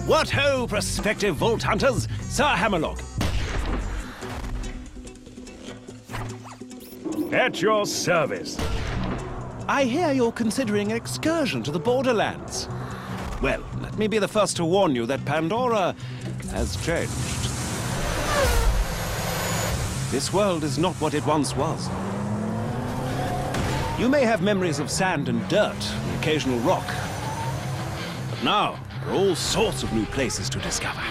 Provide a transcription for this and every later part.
What ho, prospective vault hunters! Sir Hammerlock. At your service. I hear you're considering an excursion to the Borderlands. Well, let me be the first to warn you that Pandora has changed. This world is not what it once was. You may have memories of sand and dirt, the occasional rock. But now, there are all sorts of new places to discover.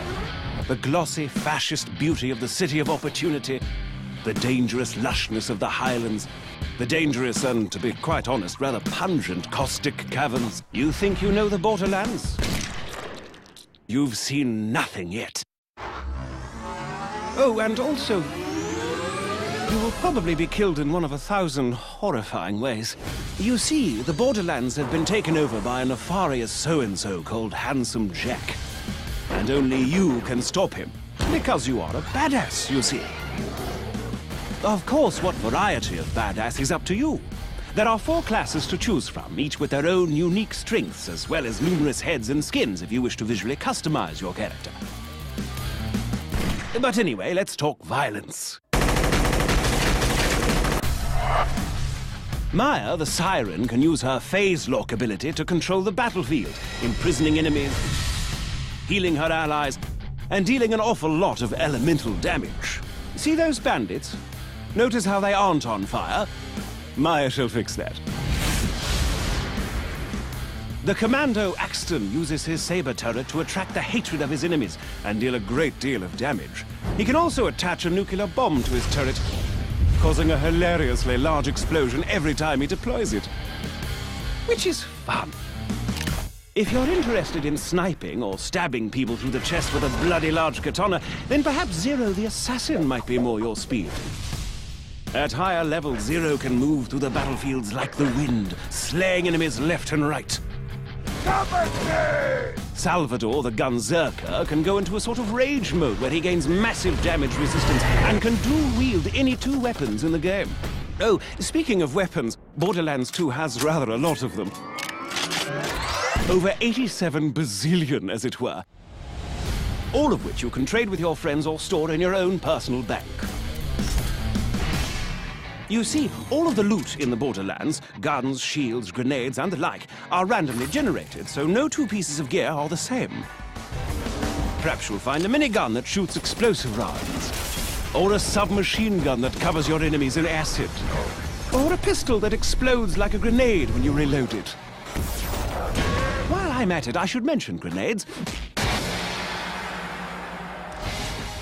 The glossy, fascist beauty of the City of Opportunity, the dangerous lushness of the Highlands, the dangerous and, to be quite honest, rather pungent caustic caverns. You think you know the Borderlands? You've seen nothing yet. Oh, and also, you will probably be killed in one of 1,000 horrifying ways. You see, the Borderlands have been taken over by a nefarious so-and-so called Handsome Jack. And only you can stop him, because you are a badass, you see. Of course, what variety of badass is up to you. There are 4 classes to choose from, each with their own unique strengths, as well as numerous heads and skins if you wish to visually customize your character. But anyway, let's talk violence. Maya, the Siren, can use her phase lock ability to control the battlefield, imprisoning enemies, healing her allies, and dealing an awful lot of elemental damage. See those bandits? Notice how they aren't on fire? Maya shall fix that. The Commando Axton uses his saber turret to attract the hatred of his enemies and deal a great deal of damage. He can also attach a nuclear bomb to his turret, causing a hilariously large explosion every time he deploys it. Which is fun. If you're interested in sniping or stabbing people through the chest with a bloody large katana, then perhaps Zero the Assassin might be more your speed. At higher levels, Zero can move through the battlefields like the wind, slaying enemies left and right. Salvador, the Gunzerker, can go into a sort of rage mode where he gains massive damage resistance and can dual-wield any 2 weapons in the game. Oh, speaking of weapons, Borderlands 2 has rather a lot of them. Over 87 bazillion, as it were. All of which you can trade with your friends or store in your own personal bank. You see, all of the loot in the Borderlands, guns, shields, grenades, and the like, are randomly generated, so no 2 pieces of gear are the same. Perhaps you'll find a minigun that shoots explosive rounds, or a submachine gun that covers your enemies in acid, or a pistol that explodes like a grenade when you reload it. While I'm at it, I should mention grenades.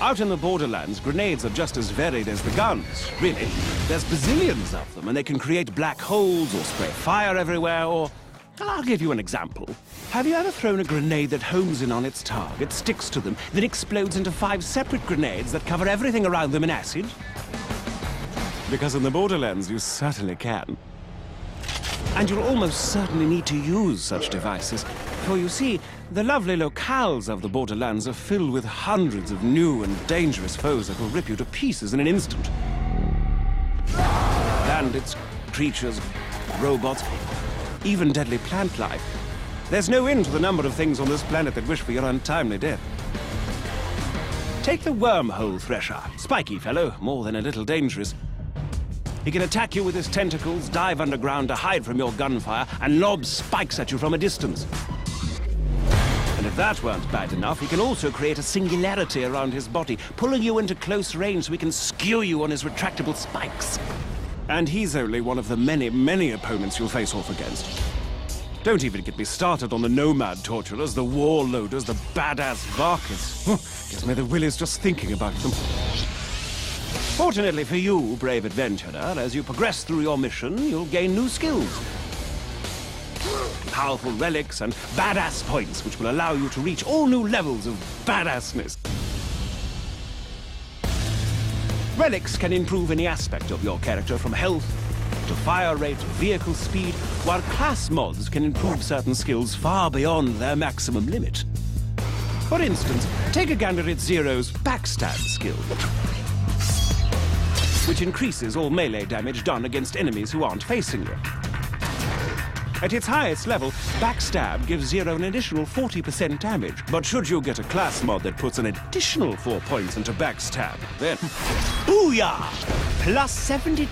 Out in the Borderlands, grenades are just as varied as the guns, really. There's bazillions of them, and they can create black holes or spray fire everywhere, or... Well, I'll give you an example. Have you ever thrown a grenade that homes in on its target, sticks to them, then explodes into 5 separate grenades that cover everything around them in acid? Because in the Borderlands, you certainly can. And you'll almost certainly need to use such devices. For you see, the lovely locales of the Borderlands are filled with hundreds of new and dangerous foes that will rip you to pieces in an instant. Bandits, creatures, robots, even deadly plant life. There's no end to the number of things on this planet that wish for your untimely death. Take the wormhole thresher. Spiky fellow, more than a little dangerous. He can attack you with his tentacles, dive underground to hide from your gunfire, and lob spikes at you from a distance. And if that weren't bad enough, he can also create a singularity around his body, pulling you into close range so he can skew you on his retractable spikes. And he's only one of the many, many opponents you'll face off against. Don't even get me started on the nomad torturers, the warlorders, the badass Varkas. Gives me the willies just thinking about them. Fortunately for you, brave adventurer, as you progress through your mission, you'll gain new skills. Powerful relics and badass points, which will allow you to reach all new levels of badassness. Relics can improve any aspect of your character, from health to fire rate to vehicle speed, while class mods can improve certain skills far beyond their maximum limit. For instance, take a gander at Zero's backstab skill, which increases all melee damage done against enemies who aren't facing you. At its highest level, Backstab gives Zero an additional 40% damage. But should you get a class mod that puts an additional 4 points into Backstab, then booyah! Plus 72%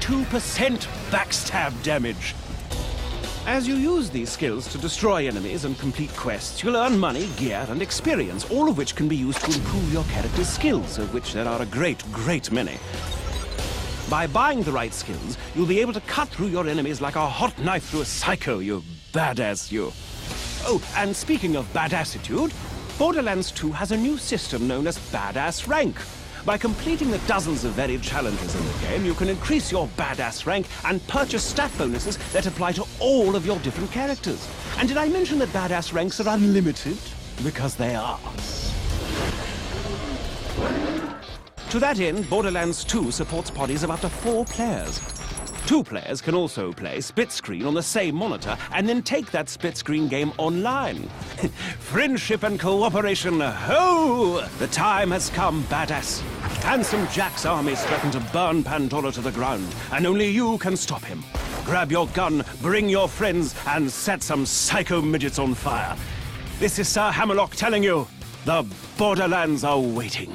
Backstab damage. As you use these skills to destroy enemies and complete quests, you'll earn money, gear, and experience, all of which can be used to improve your character's skills, of which there are a great many. By buying the right skills, you'll be able to cut through your enemies like a hot knife through a psycho, you badass you. Oh, and speaking of badassitude, Borderlands 2 has a new system known as Badass Rank. By completing the dozens of varied challenges in the game, you can increase your badass rank and purchase stat bonuses that apply to all of your different characters. And did I mention that badass ranks are unlimited? Because they are. To that end, Borderlands 2 supports parties of up to 4 players. 2 players can also play split screen on the same monitor and then take that split screen game online. Friendship and cooperation, ho! The time has come, badass. Handsome Jack's armies threaten to burn Pandora to the ground, and only you can stop him. Grab your gun, bring your friends, and set some psycho midgets on fire. This is Sir Hammerlock telling you, the Borderlands are waiting.